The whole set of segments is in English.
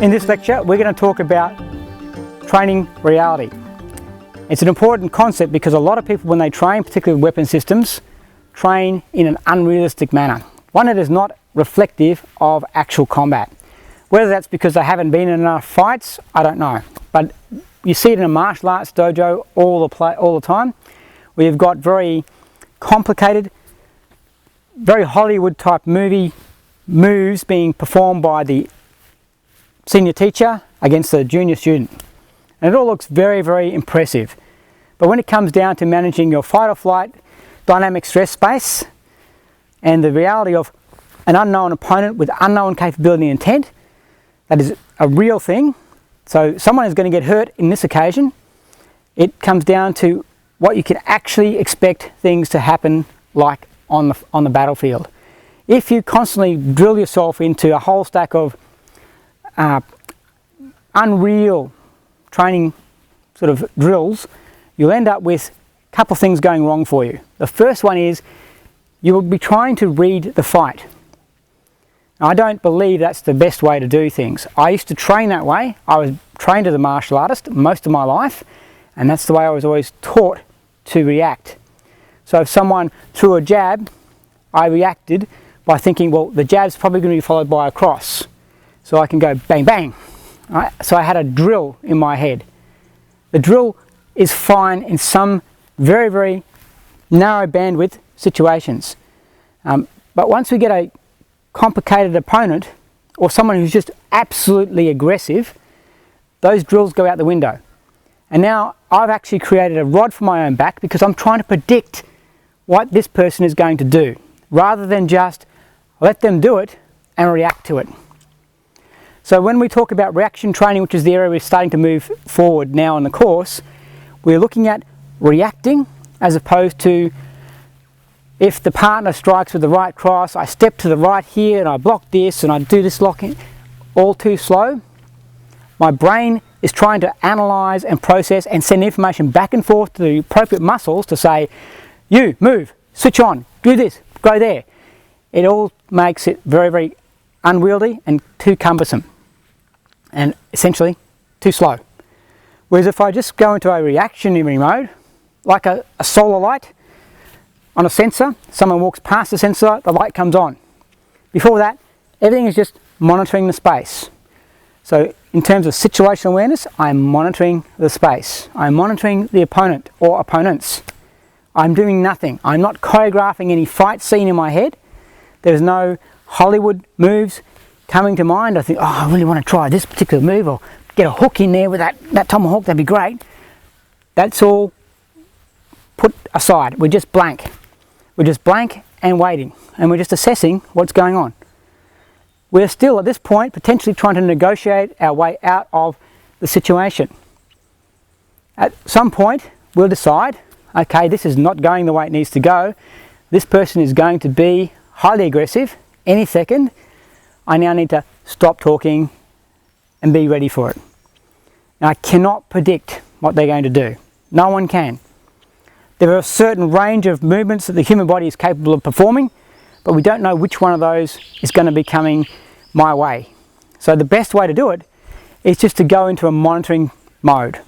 In this lecture, we're going to talk about training reality. It's an important concept because a lot of people, when they train, particularly with weapon systems, train in an unrealistic manner. One that is not reflective of actual combat. Whether that's because they haven't been in enough fights, I don't know. But you see it in a martial arts dojo all the time. We've got very complicated, very Hollywood type movie moves being performed by the senior teacher against the junior student. And it all looks very, very impressive. But when it comes down to managing your fight or flight dynamic stress space and the reality of an unknown opponent with unknown capability and intent, that is a real thing. So someone is going to get hurt in this occasion. It comes down to what you can actually expect things to happen like on the battlefield. If you constantly drill yourself into a whole stack of unreal training sort of drills, you'll end up with a couple of things going wrong for you. The first one is you will be trying to read the fight. I don't believe that's the best way to do things. I used to train that way. I was trained as a martial artist most of my life, and that's the way I was always taught to react. So if someone threw a jab, I reacted by thinking, well, the jab's probably going to be followed by a cross. So I can go bang, bang. Right? So I had a drill in my head. The drill is fine in some very, very narrow bandwidth situations. But once we get a complicated opponent or someone who's just absolutely aggressive, those drills go out the window. And now I've actually created a rod for my own back because I'm trying to predict what this person is going to do rather than just let them do it and react to it. So when we talk about reaction training, which is the area we're starting to move forward now in the course, we're looking at reacting as opposed to if the partner strikes with the right cross, I step to the right here and I block this and I do this locking, all too slow. My brain is trying to analyze and process and send information back and forth to the appropriate muscles to say, you, move, switch on, do this, go there. It all makes it very, very unwieldy and too cumbersome and essentially too slow. Whereas if I just go into a reactionary mode, like a solar light on a sensor, someone walks past the sensor, the light comes on. Before that, everything is just monitoring the space. So in terms of situational awareness, I'm monitoring the space. I'm monitoring the opponent or opponents. I'm doing nothing. I'm not choreographing any fight scene in my head. There's no Hollywood moves coming to mind. I think, oh, I really want to try this particular move or get a hook in there with that Tomahawk, that'd be great. That's all put aside. We're just blank. We're just blank and waiting, and we're just assessing what's going on. We're still at this point potentially trying to negotiate our way out of the situation. At some point we'll decide, okay, this is not going the way it needs to go. This person is going to be highly aggressive any second. I now need to stop talking and be ready for it. Now, I cannot predict what they're going to do. No one can. There are a certain range of movements that the human body is capable of performing, but we don't know which one of those is going to be coming my way. So the best way to do it is just to go into a monitoring mode.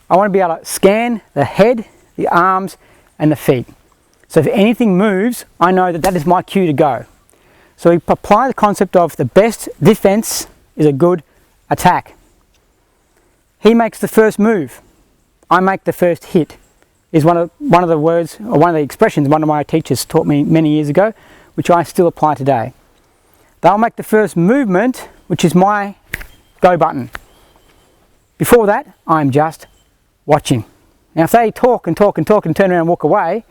I want to be able to scan the head, the arms and the feet. So if anything moves, I know that that is my cue to go. So we apply the concept of the best defense is a good attack. He makes the first move. I make the first hit. Is one of the words, or one of the expressions one of my teachers taught me many years ago, which I still apply today. They'll make the first movement, which is my go button. Before that, I'm just watching. Now if they talk and talk and talk and turn around and walk away,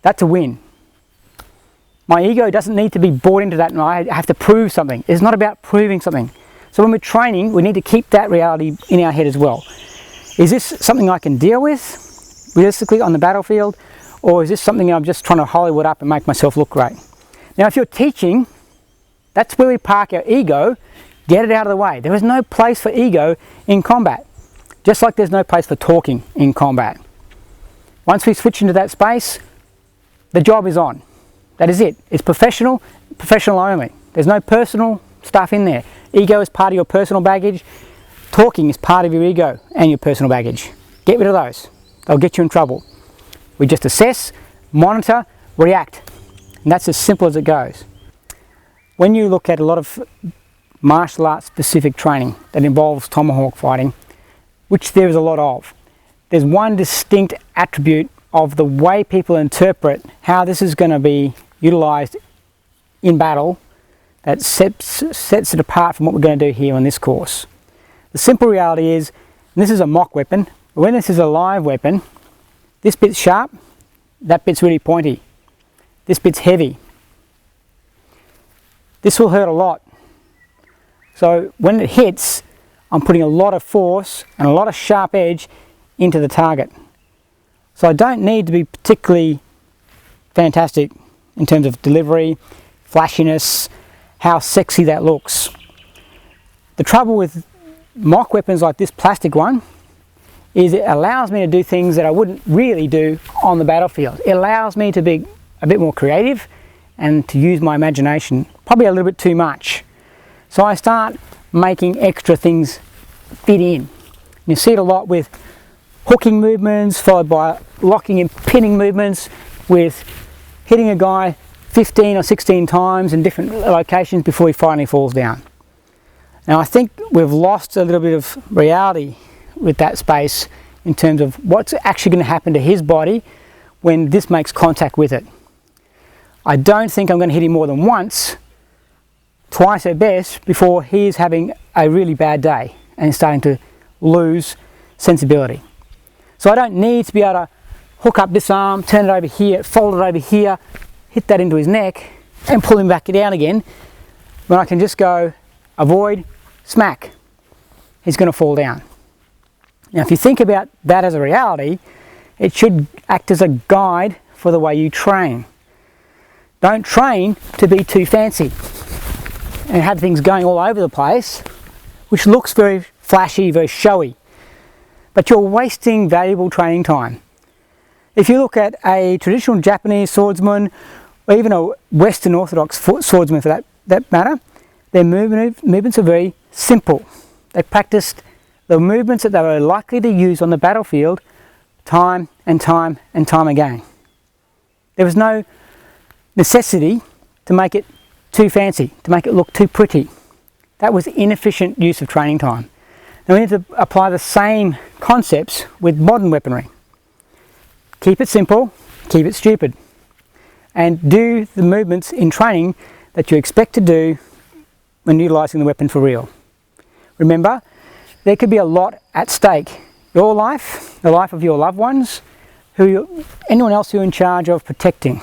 that's a win. My ego doesn't need to be bought into that and I have to prove something. It's not about proving something. So when we're training, we need to keep that reality in our head as well. Is this something I can deal with realistically on the battlefield, or is this something I'm just trying to Hollywood up and make myself look great? Now if you're teaching, that's where we park our ego, get it out of the way. There is no place for ego in combat, just like there's no place for talking in combat. Once we switch into that space, the job is on. That is it. It's professional, professional only. There's no personal stuff in there. ego is part of your personal baggage. Talking is part of your ego and your personal baggage. Get rid of those. They'll get you in trouble. We just assess, monitor, react. And that's as simple as it goes. When you look at a lot of martial arts specific training that involves tomahawk fighting, which there is a lot of, there's one distinct attribute of the way people interpret how this is going to be utilized in battle that sets it apart from what we're going to do here on this course. The simple reality is, and this is a mock weapon, but when this is a live weapon, this bit's sharp, that bit's really pointy, this bit's heavy. This will hurt a lot. So when it hits, I'm putting a lot of force and a lot of sharp edge into the target. So I don't need to be particularly fantastic in terms of delivery, flashiness, how sexy that looks. The trouble with mock weapons like this plastic one is it allows me to do things that I wouldn't really do on the battlefield. It allows me to be a bit more creative and to use my imagination, probably a little bit too much. So I start making extra things fit in. You see it a lot with hooking movements followed by locking and pinning movements, with hitting a guy 15 or 16 times in different locations before he finally falls down. Now I think we've lost a little bit of reality with that space in terms of what's actually going to happen to his body when this makes contact with it. I don't think I'm going to hit him more than once, twice at best, before he is having a really bad day and starting to lose sensibility. So I don't need to be able to hook up this arm, turn it over here, fold it over here, hit that into his neck and pull him back down again, when I can just go avoid, smack. He's going to fall down. Now if you think about that as a reality, it should act as a guide for the way you train. Don't train to be too fancy and have things going all over the place, which looks very flashy, very showy, but you're wasting valuable training time. If you look at a traditional Japanese swordsman, or even a Western Orthodox swordsman for that matter, their movements are very simple. They practiced the movements that they were likely to use on the battlefield time and time and time again. There was no necessity to make it too fancy, to make it look too pretty. That was inefficient use of training time. Now we need to apply the same concepts with modern weaponry. Keep it simple, keep it stupid, and do the movements in training that you expect to do when utilising the weapon for real. Remember, there could be a lot at stake. Your life, the life of your loved ones, anyone else you're in charge of protecting.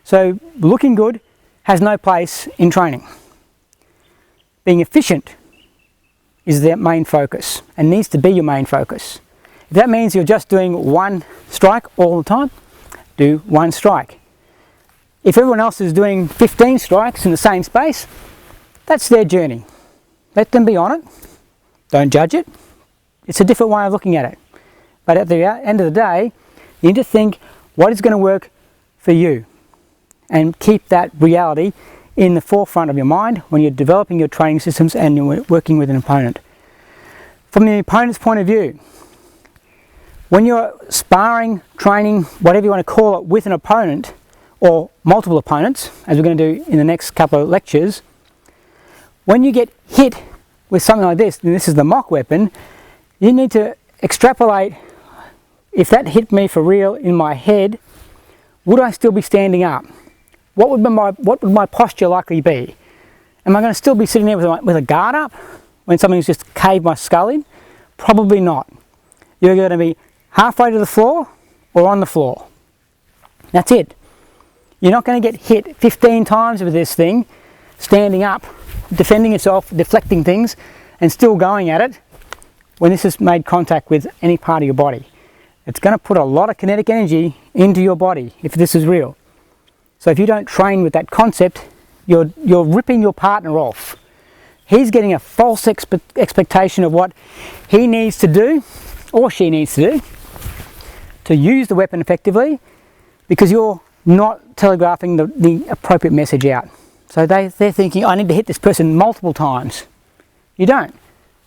So looking good has no place in training. Being efficient is their main focus and needs to be your main focus. If that means you're just doing one strike all the time, do one strike. If everyone else is doing 15 strikes in the same space, that's their journey. Let them be on it. Don't judge it. It's a different way of looking at it. But at the end of the day, you need to think what is going to work for you, and keep that reality in the forefront of your mind when you're developing your training systems and you're working with an opponent. From the opponent's point of view, when you're sparring, training, whatever you want to call it, with an opponent or multiple opponents, as we're going to do in the next couple of lectures, when you get hit with something like this, and this is the mock weapon, you need to extrapolate, if that hit me for real in my head, would I still be standing up? What would my posture likely be? Am I going to still be sitting there with a guard up when something's just caved my skull in? Probably not. You're going to be halfway to the floor or on the floor. That's it. You're not going to get hit 15 times with this thing, standing up, defending yourself, deflecting things, and still going at it when this has made contact with any part of your body. It's going to put a lot of kinetic energy into your body if this is real. So if you don't train with that concept, you're ripping your partner off. He's getting a false expectation of what he needs to do, or she needs to do, to use the weapon effectively, because you're not telegraphing the appropriate message out. So they're thinking, I need to hit this person multiple times. You don't.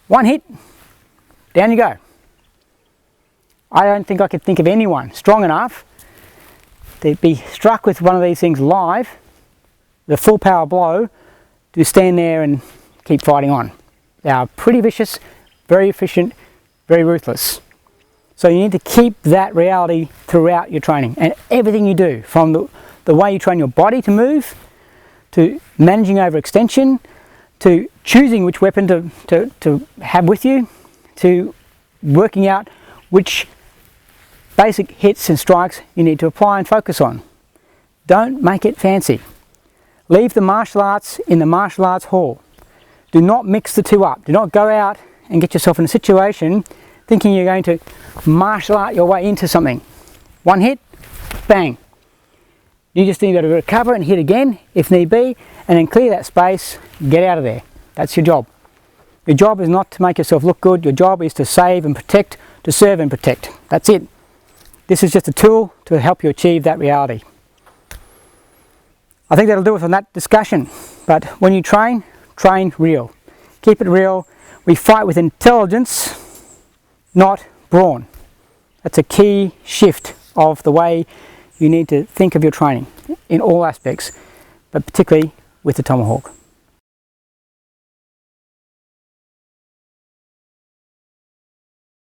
One hit, down you go. I don't think I could think of anyone strong enough to be struck with one of these things live, the full power blow, to stand there and keep fighting on. They are pretty vicious, very efficient, very ruthless. So you need to keep that reality throughout your training and everything you do, from the way you train your body to move, to managing overextension, to choosing which weapon to have with you, to working out which basic hits and strikes you need to apply and focus on. Don't make it fancy. Leave the martial arts in the martial arts hall. Do not mix the two up. Do not go out and get yourself in a situation thinking you're going to martial art your way into something. One hit, bang. You just need to recover and hit again if need be, and then clear that space, get out of there. That's your job. Your job is not to make yourself look good. Your job is to save and protect, to serve and protect. That's it. This is just a tool to help you achieve that reality. I think that'll do it on that discussion. But when you train, train real. Keep it real. We fight with intelligence, not brawn. That's a key shift of the way you need to think of your training in all aspects, but particularly with the Tomahawk.